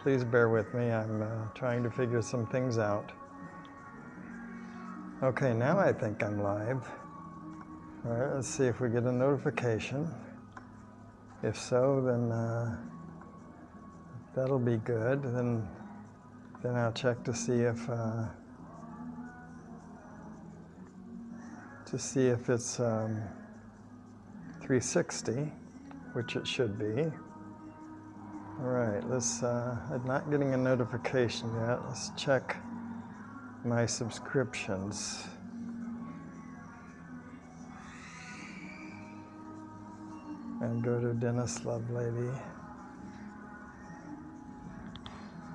Please bear with me, I'm trying to figure some things out. Okay, now I think I'm live. All right, let's see if we get a notification. If so, then that'll be good. Then I'll check to see if it's 360, which it should be. All right, I'm not getting a notification yet. Let's check my subscriptions. And go to Dennis Lovelady.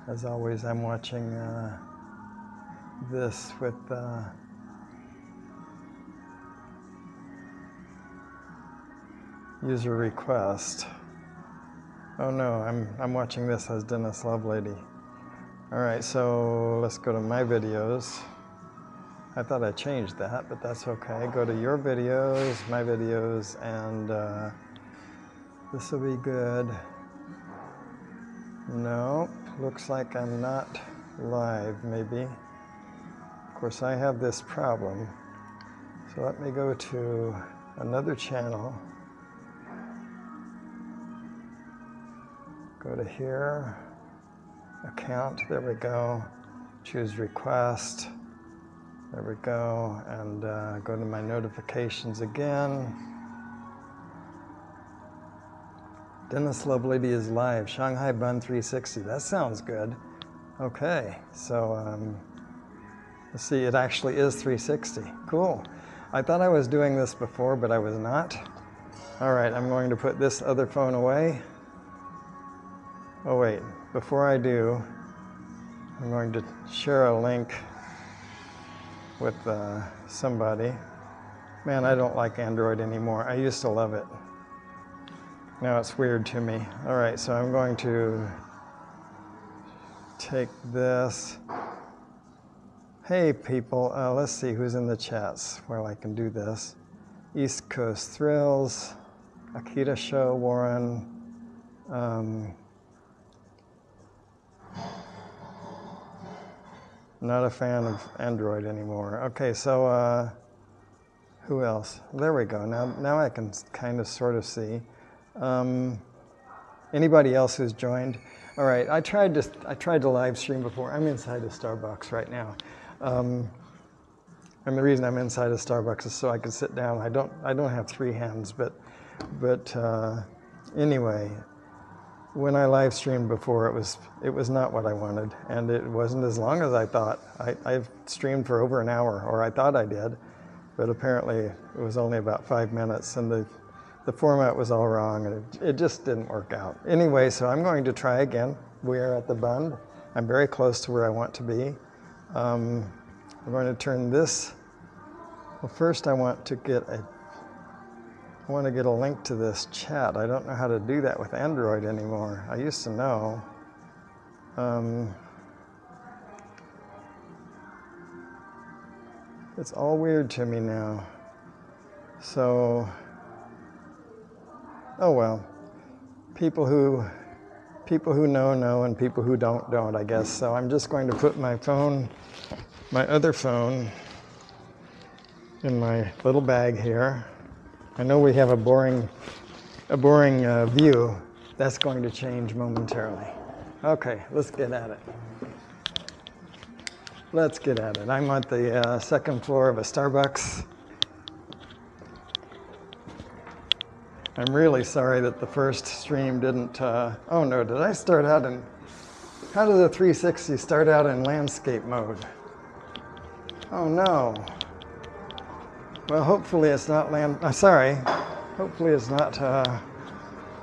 As always, I'm watching this with user request. Oh no, I'm watching this as Dennis Lovelady. All right, so let's go to my videos. I thought I changed that, but that's okay. Go to your videos, my videos, and this will be good. No, looks like I'm not live, maybe. Of course, I have this problem. So let me go to another channel. Go to here, account, there we go. Choose request, there we go. And go to my notifications again. Dennis Lovelady is live, Shanghai Bund 360. That sounds good. Okay, so let's see, it actually is 360. Cool. I thought I was doing this before, but I was not. All right, I'm going to put this other phone away. Oh wait, before I do, I'm going to share a link with somebody. Man, I don't like Android anymore. I used to love it. Now it's weird to me. All right, so I'm going to take this. Hey people, let's see who's in the chats where I can do this. East Coast Thrills, Akita Show, Warren. Not a fan of Android anymore. Okay, so who else? There we go. Now I can kind of sort of see. Anybody else who's joined? All right, I tried to live stream before. I'm inside a Starbucks right now. And the reason I'm inside a Starbucks is so I can sit down. I don't have three hands, but anyway, when I live streamed before, it was not what I wanted, and it wasn't as long as I thought. I've streamed for over an hour, or I thought I did, but apparently it was only about 5 minutes, and the format was all wrong, and it just didn't work out. Anyway, so I'm going to try again. We are at the Bund. I'm very close to where I want to be. I'm going to turn this. Well, first I want to get a link to this chat. I don't know how to do that with Android anymore. I used to know. It's all weird to me now. So, oh well. People who know, and people who don't, I guess. So I'm just going to put my other phone, in my little bag here. I know we have a boring view. That's going to change momentarily. Okay, let's get at it. Let's get at it. I'm at the second floor of a Starbucks. I'm really sorry that the first stream didn't, oh no, did I start out in, how did the 360 start out in landscape mode? Oh no. Well, hopefully it's not hopefully it's not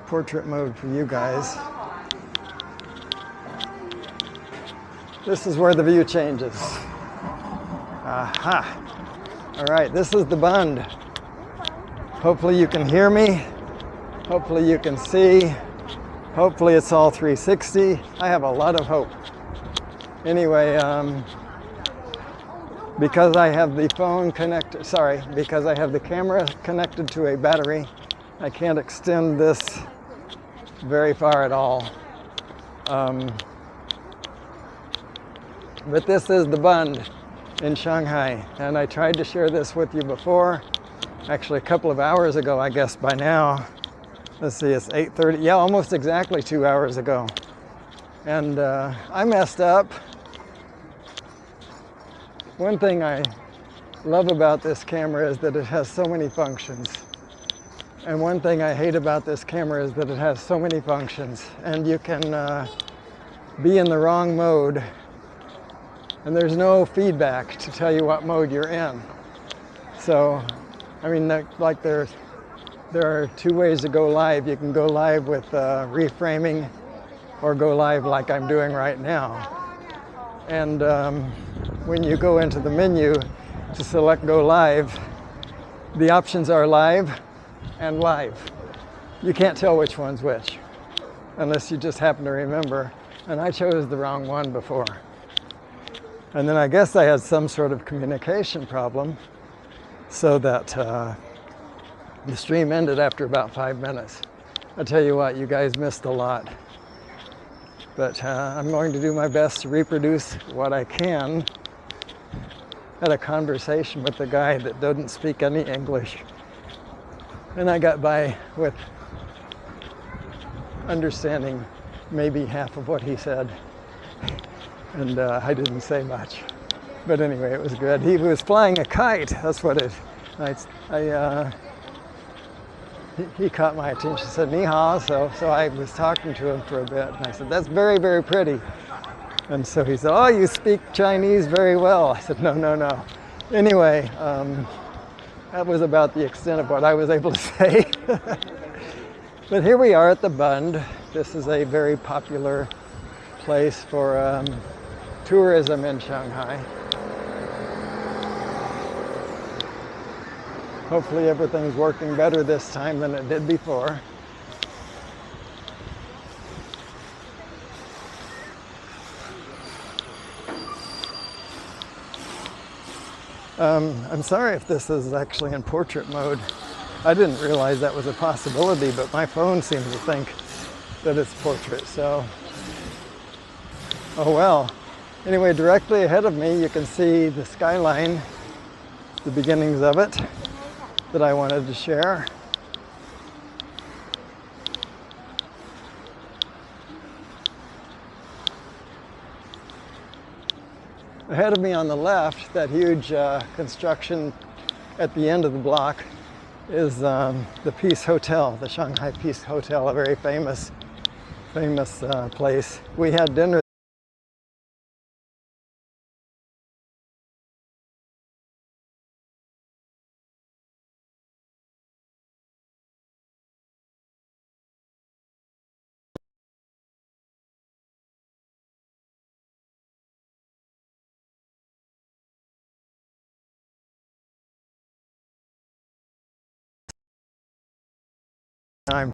portrait mode for you guys. This is where the view changes. Aha. All right, this is the Bund. Hopefully you can hear me. Hopefully you can see. Hopefully it's all 360. I have a lot of hope. Anyway, because I have the phone connected, because I have the camera connected to a battery, I can't extend this very far at all. But this is the Bund in Shanghai, and I tried to share this with you before, actually a couple of hours ago, I guess by now. Let's see, it's 8:30, yeah, almost exactly 2 hours ago. And I messed up. One thing I love about this camera is that it has so many functions. And one thing I hate about this camera is that it has so many functions. And you can be in the wrong mode, and there's no feedback to tell you what mode you're in. So, I mean, like there are two ways to go live. You can go live with reframing, or go live like I'm doing right now. And when you go into the menu to select go live, the options are live and live. You can't tell which one's which unless you just happen to remember. And I chose the wrong one before. And then I guess I had some sort of communication problem, so that the stream ended after about 5 minutes. I tell you what, you guys missed a lot. But I'm going to do my best to reproduce what I can. Had a conversation with a guy that doesn't speak any English, and I got by with understanding maybe half of what he said, and I didn't say much. But anyway, it was good. He was flying a kite. That's what it. He caught my attention. Said "Ni hao," so I was talking to him for a bit, and I said, "That's very, very pretty." And so he said, "Oh, you speak Chinese very well." I said, No. Anyway, that was about the extent of what I was able to say. But here we are at the Bund. This is a very popular place for tourism in Shanghai. Hopefully everything's working better this time than it did before. I'm sorry if this is actually in portrait mode. I didn't realize that was a possibility, but my phone seems to think that it's portrait, so oh well. Anyway, directly ahead of me you can see the skyline, the beginnings of it, that I wanted to share. Ahead of me on the left, that huge construction at the end of the block is the Peace Hotel, the Shanghai Peace Hotel, a very famous place. We had dinner time.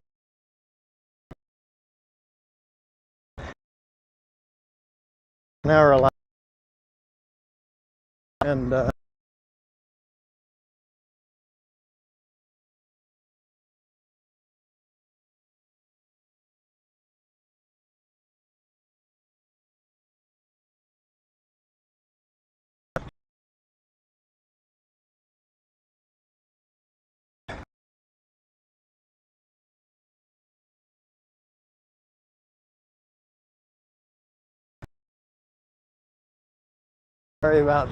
An hour alive, and sorry about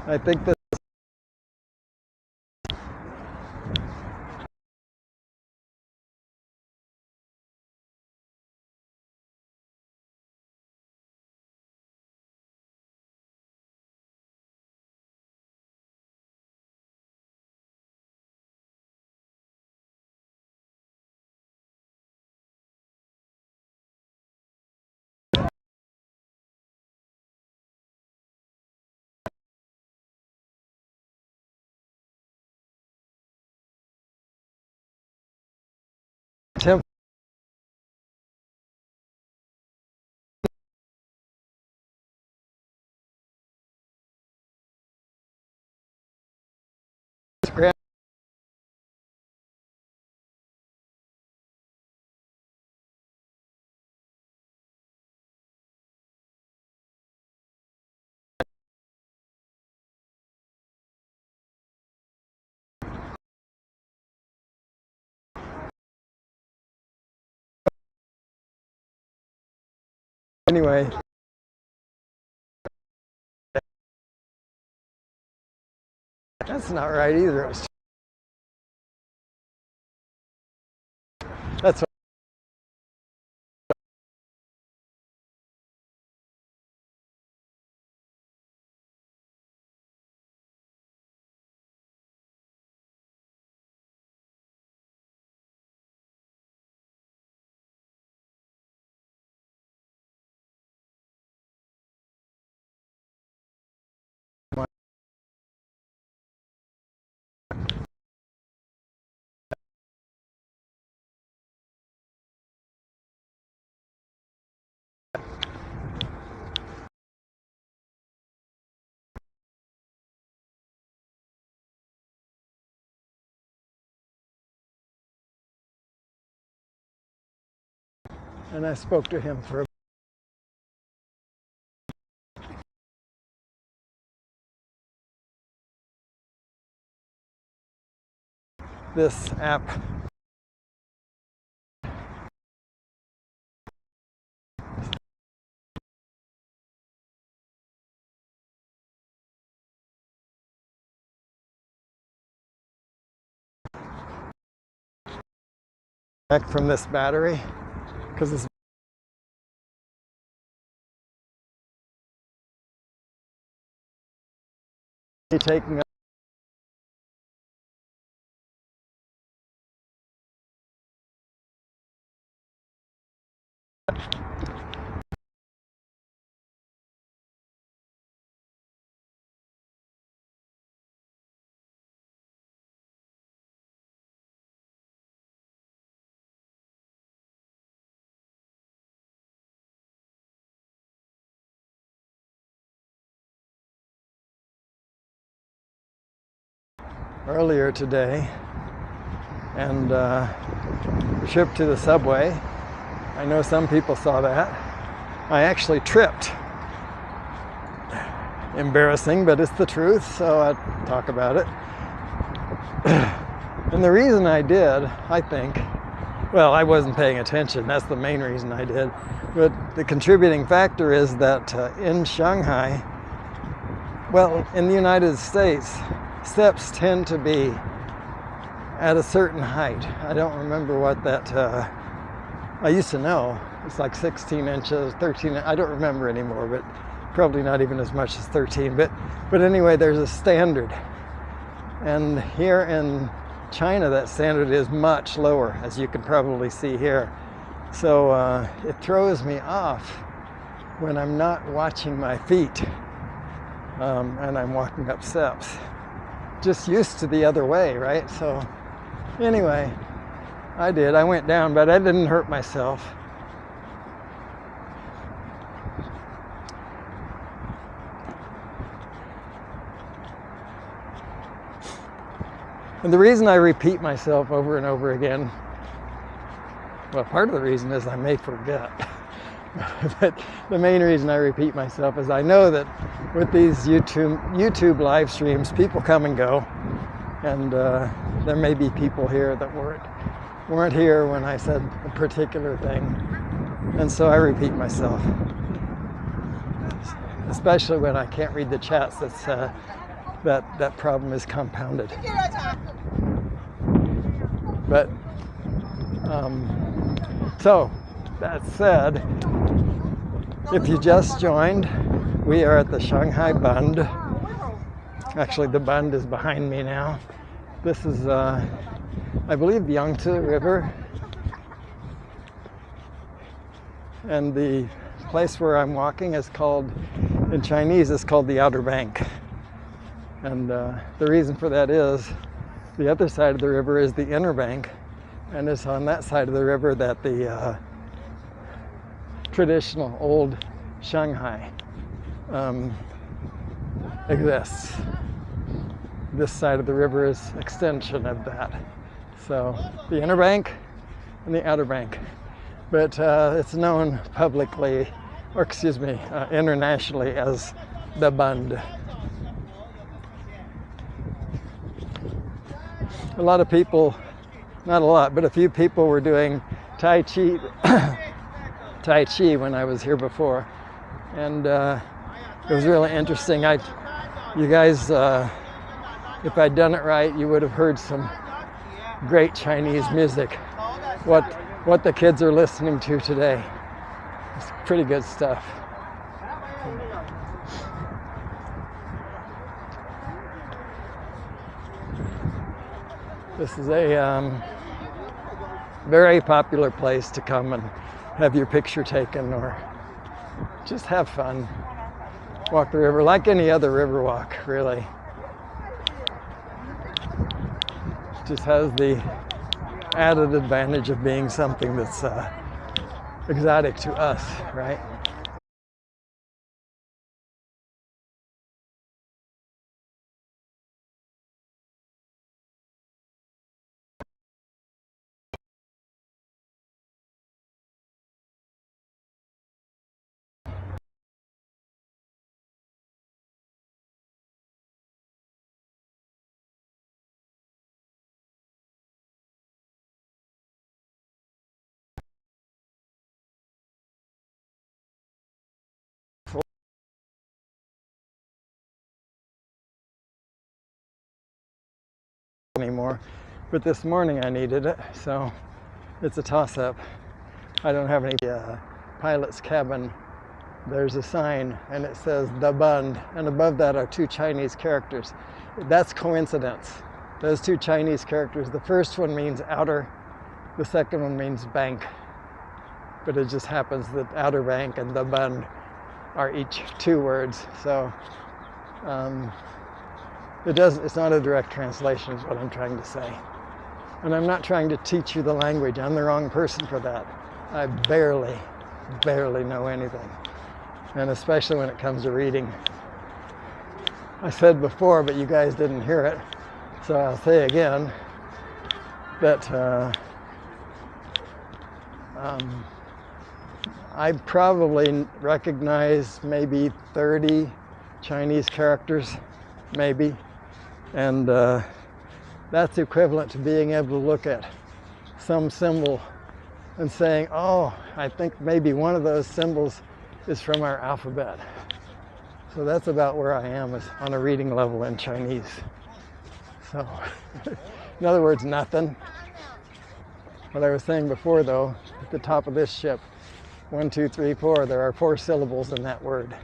I think that temp anyway. That's not right either. That's and I spoke to him for this app. Back from this battery, because it's taking up. Earlier today, and trip to the subway. I know some people saw that. I actually tripped. Embarrassing, but it's the truth, so I talk about it. And the reason I did, I think, well, I wasn't paying attention. That's the main reason I did. But the contributing factor is that in Shanghai, well, in the United States, steps tend to be at a certain height. I don't remember what that, I used to know. It's like 16 inches, 13, I don't remember anymore, but probably not even as much as 13. But anyway, there's a standard. And here in China, that standard is much lower, as you can probably see here. So it throws me off when I'm not watching my feet and I'm walking up steps. Just used to the other way, right? So anyway, I went down, but I didn't hurt myself. And the reason I repeat myself over and over again, well, part of the reason is I may forget. But the main reason I repeat myself is I know that with these YouTube live streams, people come and go, and there may be people here that weren't here when I said a particular thing, and so I repeat myself, especially when I can't read the chats that's that problem is compounded. But so that said, if you just joined, we are at the Shanghai Bund. Actually, the Bund is behind me now. This is, I believe, the Yangtze River. And the place where I'm walking is called, in Chinese, it's called the Outer Bank. And the reason for that is the other side of the river is the Inner Bank. And it's on that side of the river that the traditional old Shanghai exists. This side of the river is extension of that. So the Inner Bank and the Outer Bank. But it's known publicly, or excuse me, internationally as the Bund. A lot of people, not a lot, but a few people were doing Tai Chi, Tai Chi when I was here before. And it was really interesting. You guys, if I'd done it right, you would have heard some great Chinese music. What the kids are listening to today. It's pretty good stuff. This is a very popular place to come and have your picture taken or just have fun. Walk the river like any other river walk, really. Just has the added advantage of being something that's exotic to us, right? Anymore, but this morning I needed it, so it's a toss-up. I don't have any pilot's cabin. There's a sign and it says the Bund, and above that are two Chinese characters. That's coincidence. Those two Chinese characters, the first one means outer, the second one means bank, but it just happens that Outer Bank and the Bund are each two words. So it's not a direct translation is what I'm trying to say. And I'm not trying to teach you the language. I'm the wrong person for that. I barely know anything. And especially when it comes to reading. I said before, but you guys didn't hear it. So I'll say again that I probably recognize maybe 30 Chinese characters, maybe. And that's equivalent to being able to look at some symbol and saying, oh, I think maybe one of those symbols is from our alphabet. So that's about where I am on a reading level in Chinese. So, in other words, nothing. What I was saying before, though, at the top of this ship, 1, 2, 3, 4, there are 4 syllables in that word.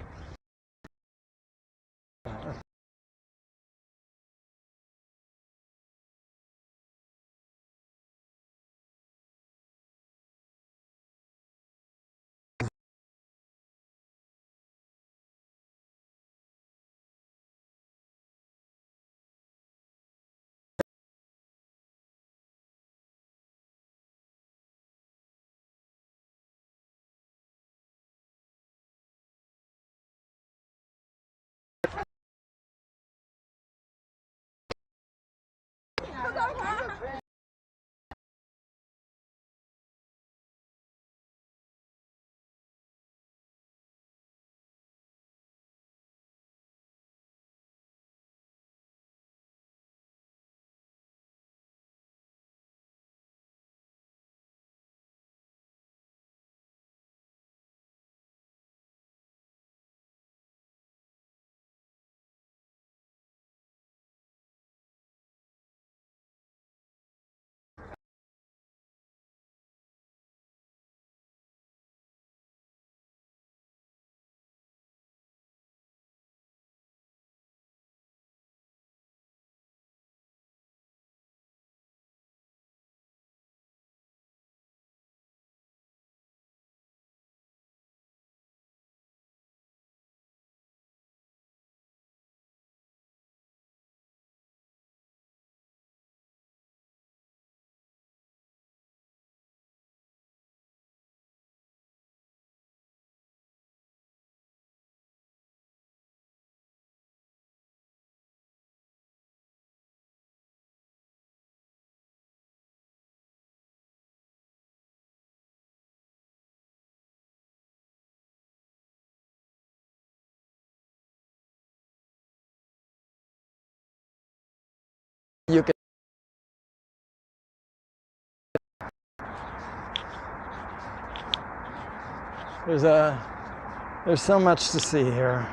There's so much to see here.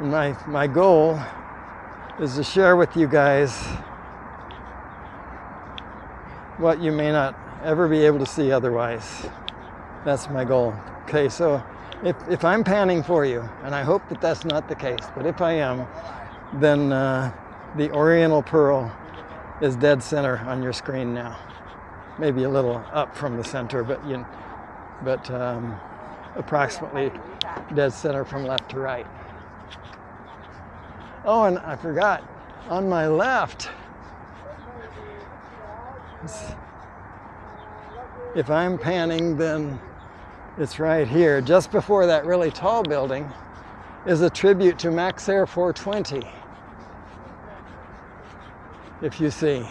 My goal is to share with you guys what you may not ever be able to see otherwise. That's my goal. Okay, so if I'm panning for you, and I hope that that's not the case, but if I am, then the Oriental Pearl is dead center on your screen now. Maybe a little up from the center, but approximately dead center from left to right. Oh, and I forgot, on my left, if I'm panning, then it's right here. Just before that really tall building is a tribute to Max Air 420. If you see.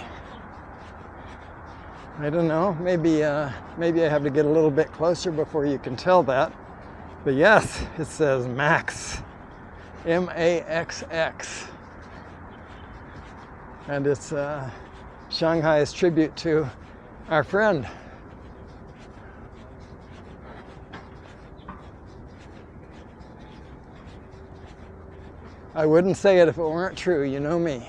I don't know, maybe I have to get a little bit closer before you can tell that. But yes, it says Max, M-A-X-X. And it's Shanghai's tribute to our friend. I wouldn't say it if it weren't true, you know me.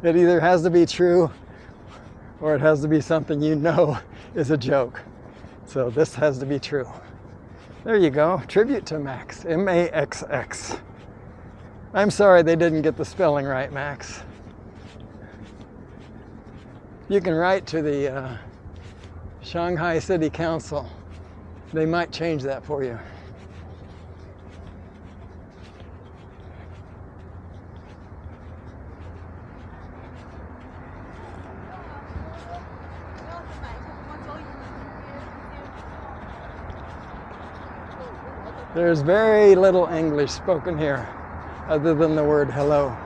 It either has to be true or it has to be something you know is a joke. So this has to be true. There you go, tribute to Max, M-A-X-X. I'm sorry they didn't get the spelling right, Max. You can write to the Shanghai City Council. They might change that for you. There's very little English spoken here, other than the word hello.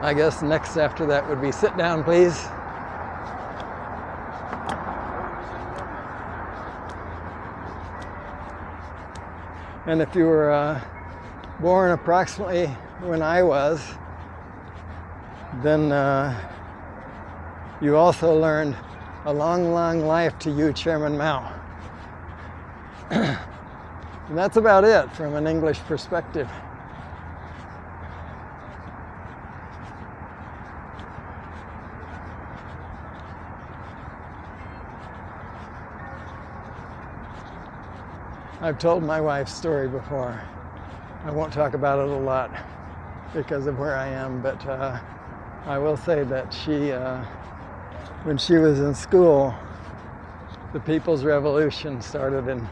I guess next after that would be sit down, please. And if you were born approximately when I was, then you also learned a long, long life to you, Chairman Mao. And that's about it from an English perspective. I've told my wife's story before. I won't talk about it a lot because of where I am, but I will say that she, when she was in school, the People's Revolution started in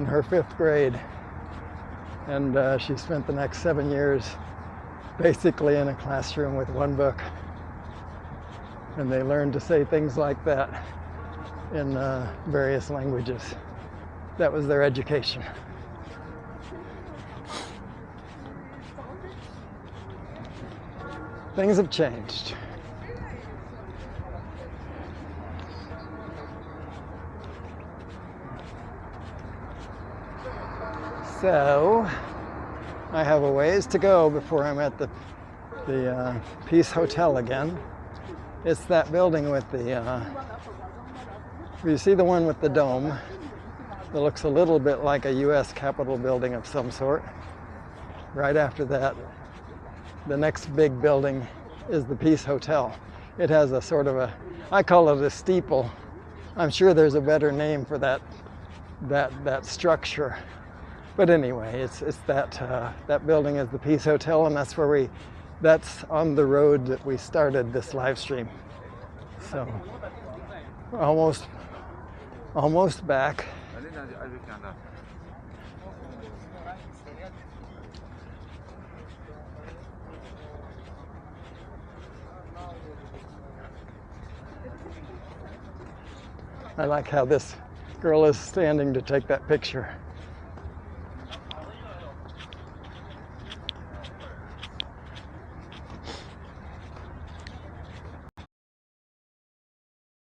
her 5th grade, and she spent the next 7 years basically in a classroom with one book, and they learned to say things like that in various languages. That was their education. Things have changed. So, I have a ways to go before I'm at the Peace Hotel again. It's that building with the, you see the one with the dome that looks a little bit like a U.S. Capitol building of some sort. Right after that, the next big building is the Peace Hotel. It has a sort of I call it a steeple. I'm sure there's a better name for that structure. But anyway, it's that building is the Peace Hotel, and that's on the road that we started this live stream. So we're almost back. I like how this girl is standing to take that picture.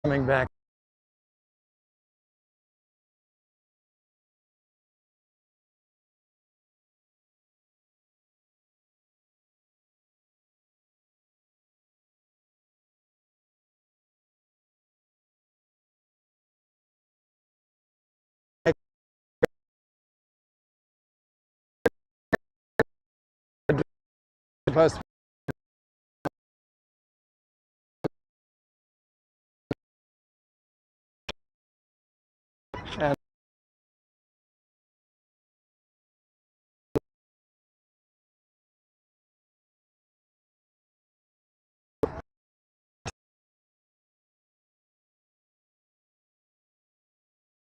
Coming back. supposed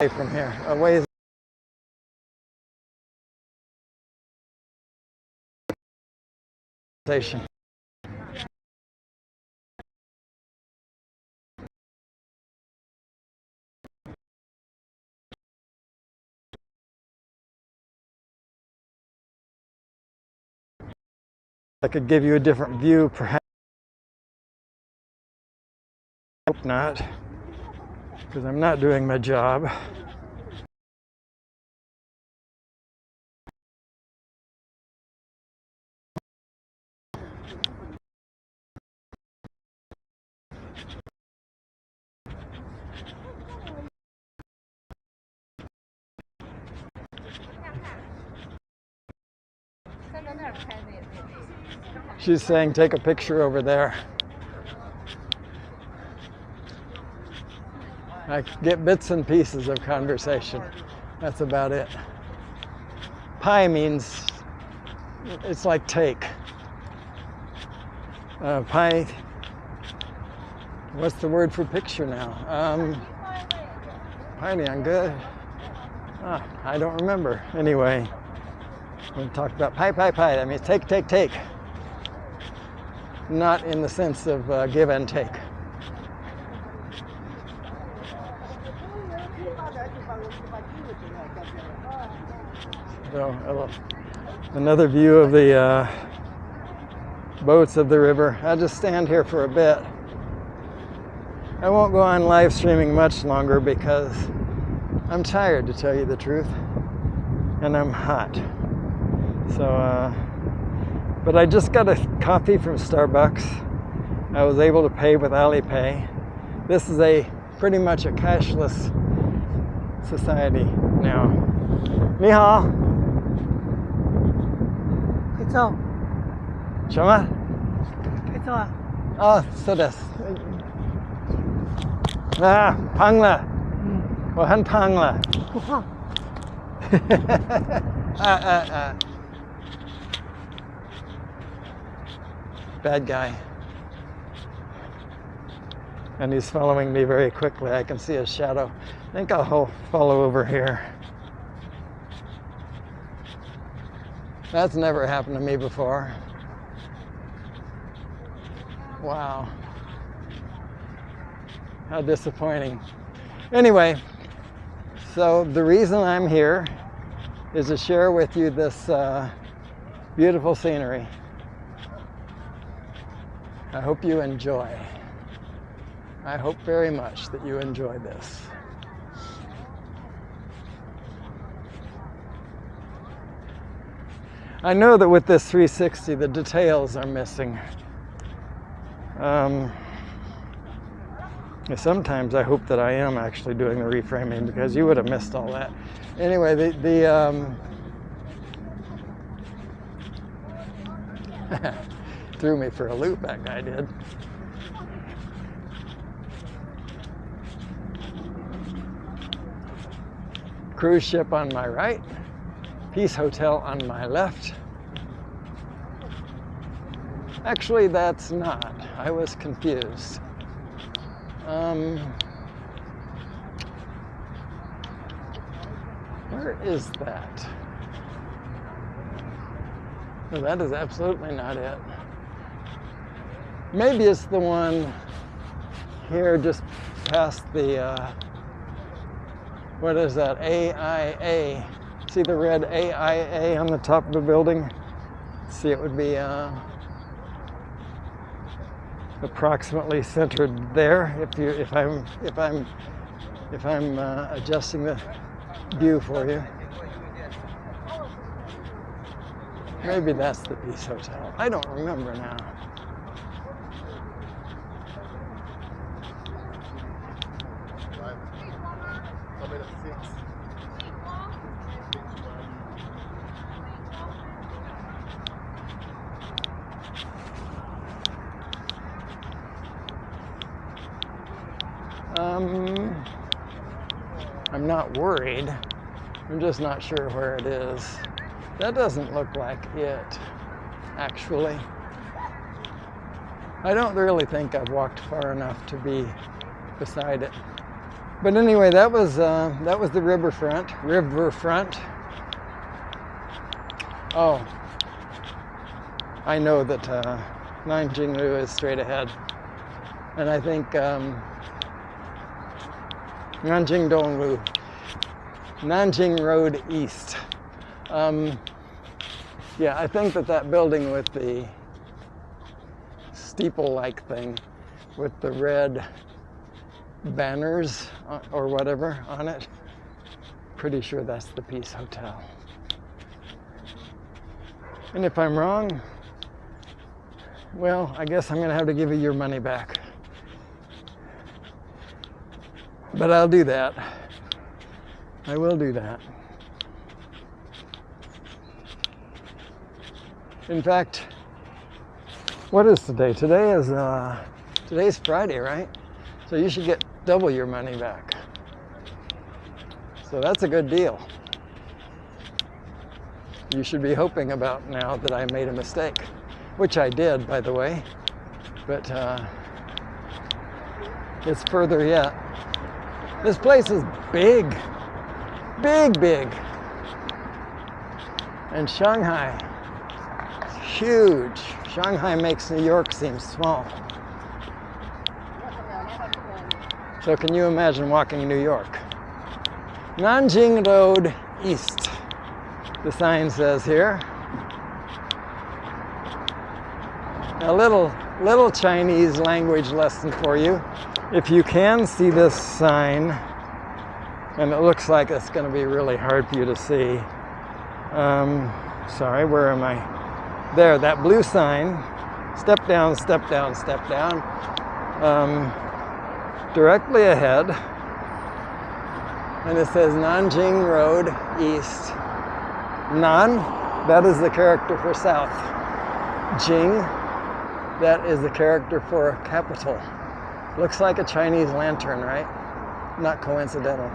and from here, away. Station. I could give you a different view, perhaps. Hope not, because I'm not doing my job. She's saying, take a picture over there. I get bits and pieces of conversation. That's about it. Pi means, it's like take. Pi, what's the word for picture now? Pi, good. I don't remember. Anyway, we talked about pi. That means take. Not in the sense of give and take. So, another view of the boats of the river. I'll just stand here for a bit. I won't go on live streaming much longer because I'm tired, to tell you the truth, and I'm hot. So, but I just got a coffee from Starbucks. I was able to pay with Alipay. This is pretty much a cashless society now. 你好。拍照。什么？拍照啊。哦，そうです。胖了。我很胖了。不胖。Bad guy. And he's following me very quickly. I can see his shadow. I think I'll follow over here. That's never happened to me before. Wow. How disappointing. Anyway, so the reason I'm here is to share with you this beautiful scenery. I hope you enjoy. I hope very much that you enjoy this. I know that with this 360, the details are missing. Sometimes I hope that I am actually doing the reframing because you would have missed all that. Anyway, threw me for a loop, that guy did. Cruise ship on my right, Peace Hotel on my left. Actually, that's not. I was confused. Where is that? No, that is absolutely not it. Maybe it's the one here just past the, what is that, AIA. See the red AIA on the top of the building? See, it would be approximately centered there if I'm adjusting the view for you. Maybe that's the Peace Hotel. I don't remember now. I'm not worried. I'm just not sure where it is. That doesn't look like it, actually. I don't really think I've walked far enough to be beside it. But anyway, that was the riverfront. Oh, I know that Nanjinglu is straight ahead, and I think Nanjing Road East. Yeah, I think that building with the steeple-like thing with the red banners or whatever on it, pretty sure that's the Peace Hotel. And if I'm wrong, well, I guess I'm going to have to give you your money back. But I'll do that. I will do that. In fact, what is today? Today's Friday, right? So you should get double your money back. So that's a good deal. You should be hoping about now that I made a mistake, which I did, by the way, but it's further yet. This place is big, big. And Shanghai is huge. Shanghai makes New York seem small. So can you imagine walking New York? Nanjing Road East, the sign says here. A little Chinese language lesson for you. If you can see this sign, and it looks like it's going to be really hard for you to see. Sorry, where am I? There, that blue sign. Step down, step down, step down. Directly ahead, and it says Nanjing Road East. Nan, that is the character for south. Jing, that is the character for capital. Looks like a Chinese lantern, right? Not coincidental.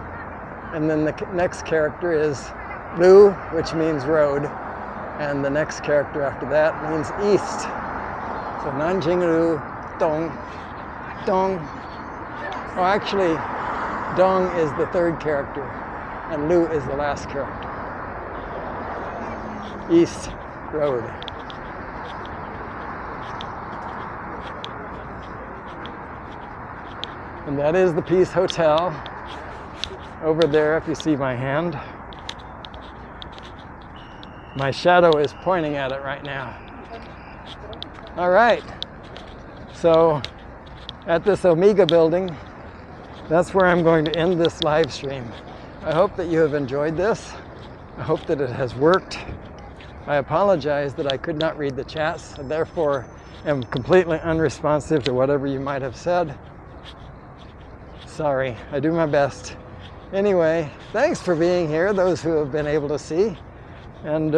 And then the next character is Lu, which means road, and the next character after that means east. So Nanjing Lu, Dong, Dong. Oh, actually, Dong is the third character, and Lu is the last character. East Road. And that is the Peace Hotel over there, if you see my hand. My shadow is pointing at it right now. All right, so at this Omega building, that's where I'm going to end this live stream. I hope that you have enjoyed this. I hope that it has worked. I apologize that I could not read the chats, and therefore am completely unresponsive to whatever you might have said. Sorry, I do my best. Anyway, thanks for being here, those who have been able to see. And